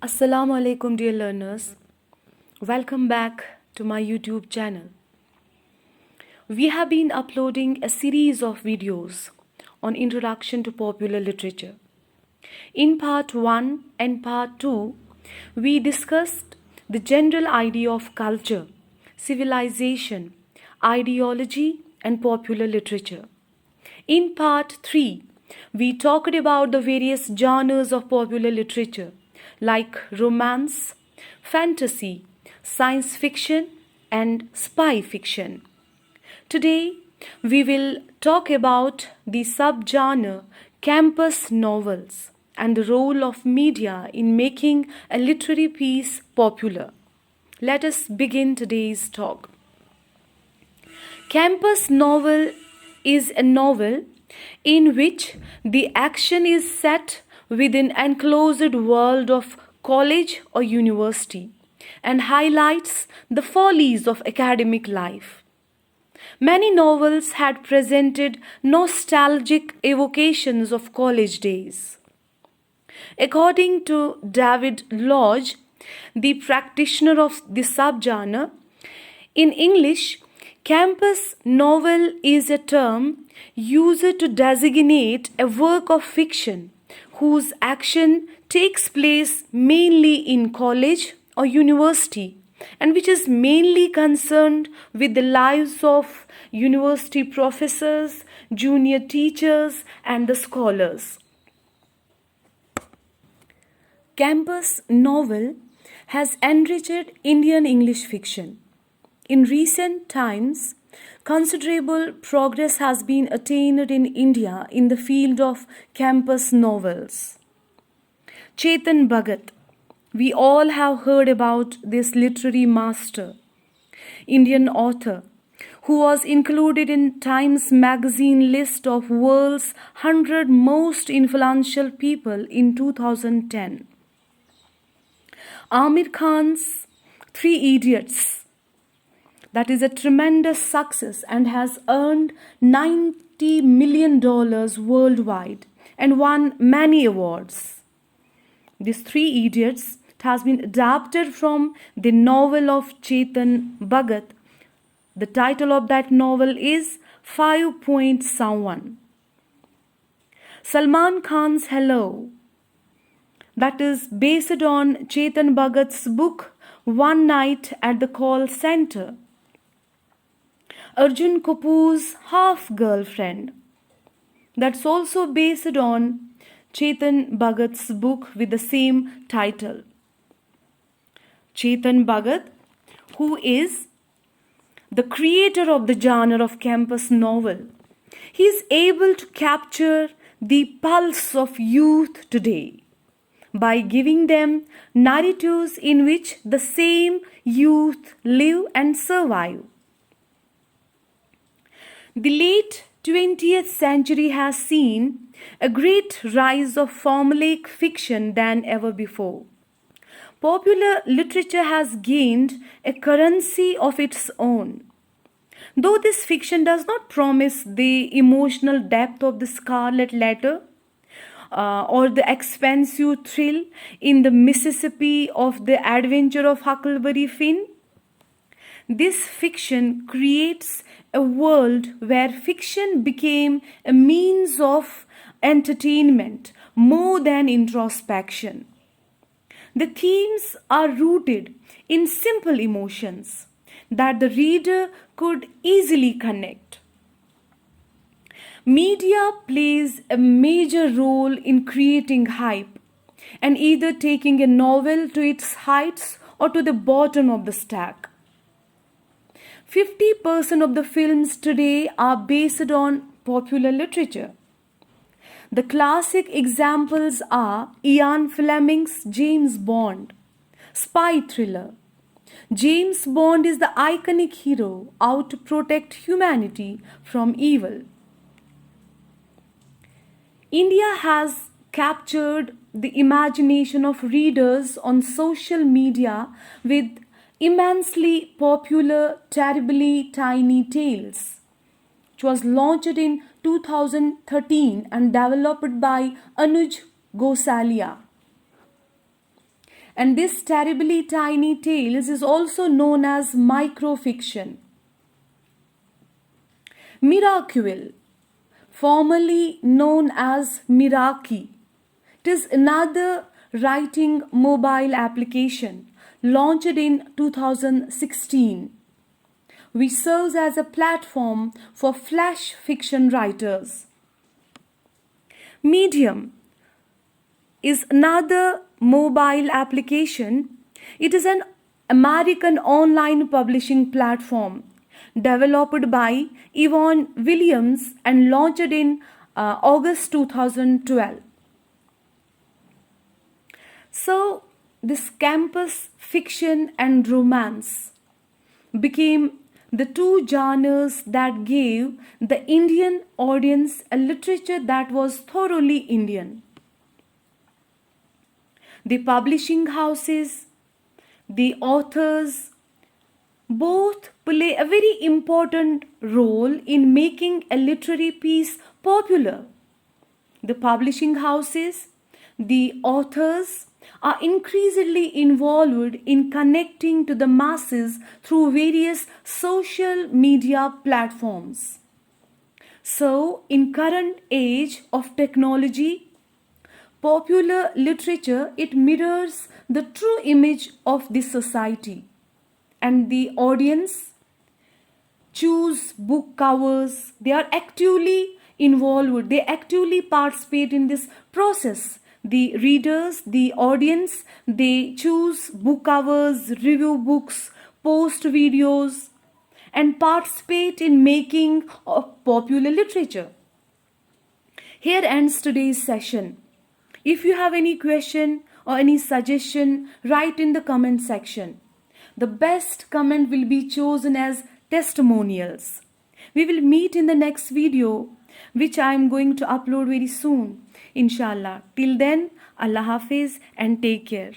Assalamu alaikum, dear learners. Welcome back to my YouTube channel. We have been uploading a series of videos on introduction to popular literature. In part 1 and part 2, we discussed the general idea of culture, civilization, ideology, and popular literature. In part 3, we talked about the various genres of popular literature like romance, fantasy, science fiction, and spy fiction. Today, we will talk about the subgenre campus novels and the role of media in making a literary piece popular. Let us begin today's talk. Campus novel is a novel in which the action is set within an enclosed world of college or university and highlights the follies of academic life. Many novels had presented nostalgic evocations of college days. According to David Lodge, the practitioner of the subgenre, in English, campus novel is a term used to designate a work of fiction whose action takes place mainly in college or university and which is mainly concerned with the lives of university professors, junior teachers, and the scholars. Campus novel has enriched Indian English fiction. In recent times, considerable progress has been attained in India in the field of campus novels. Chetan Bhagat, we all have heard about this literary master, Indian author, who was included in Times magazine list of world's 100 most influential people in 2010. Amir Khan's Three Idiots, that is a tremendous success and has earned $90 million worldwide and won many awards. These Three Idiots has been adapted from the novel of Chetan Bhagat. The title of that novel is 5 Point Someone. Salman Khan's Hello, that is based on Chetan Bhagat's book One Night at the Call Center. Arjun Kapoor's Half Girlfriend, that's also based on Chetan Bhagat's book with the same title. Chetan Bhagat, who is the creator of the genre of campus novel, he is able to capture the pulse of youth today by giving them narratives in which the same youth live and survive. The late 20th century has seen a great rise of formulaic fiction than ever before. Popular literature has gained a currency of its own. Though this fiction does not promise the emotional depth of the Scarlet Letter or the expansive thrill in the Mississippi of the adventure of Huckleberry Finn, this fiction creates a world where fiction became a means of entertainment more than introspection. The themes are rooted in simple emotions that the reader could easily connect. Media plays a major role in creating hype and either taking a novel to its heights or to the bottom of the stack. 50% of the films today are based on popular literature. The classic examples are Ian Fleming's James Bond, spy thriller. James Bond is the iconic hero out to protect humanity from evil. India has captured the imagination of readers on social media with immensely popular Terribly Tiny Tales, which was launched in 2013 and developed by Anuj Gosalia. And this terribly tiny tales is also known as microfiction. Miracle, formerly known as Miraki. It is another writing mobile application launched in 2016, which serves as a platform for flash fiction writers. Medium is another mobile application. It is an American online publishing platform developed by Yvonne Williams and launched in August 2012. So, this campus fiction and romance became the two genres that gave the Indian audience a literature that was thoroughly Indian. The publishing houses, the authors, both play a very important role in making a literary piece popular. The publishing houses, the authors are increasingly involved in connecting to the masses through various social media platforms. So, in current age of technology, popular literature, it mirrors the true image of the society, and the audience choose book covers. They are actively involved, they actively participate in this process. The readers, the audience, they choose book covers, review books, post videos, and participate in making of popular literature. Here ends today's session. If you have any question or any suggestion, write in the comment section. The best comment will be chosen as testimonials. We will meet in the next video, which I am going to upload very soon, inshallah. Till then, Allah Hafiz and take care.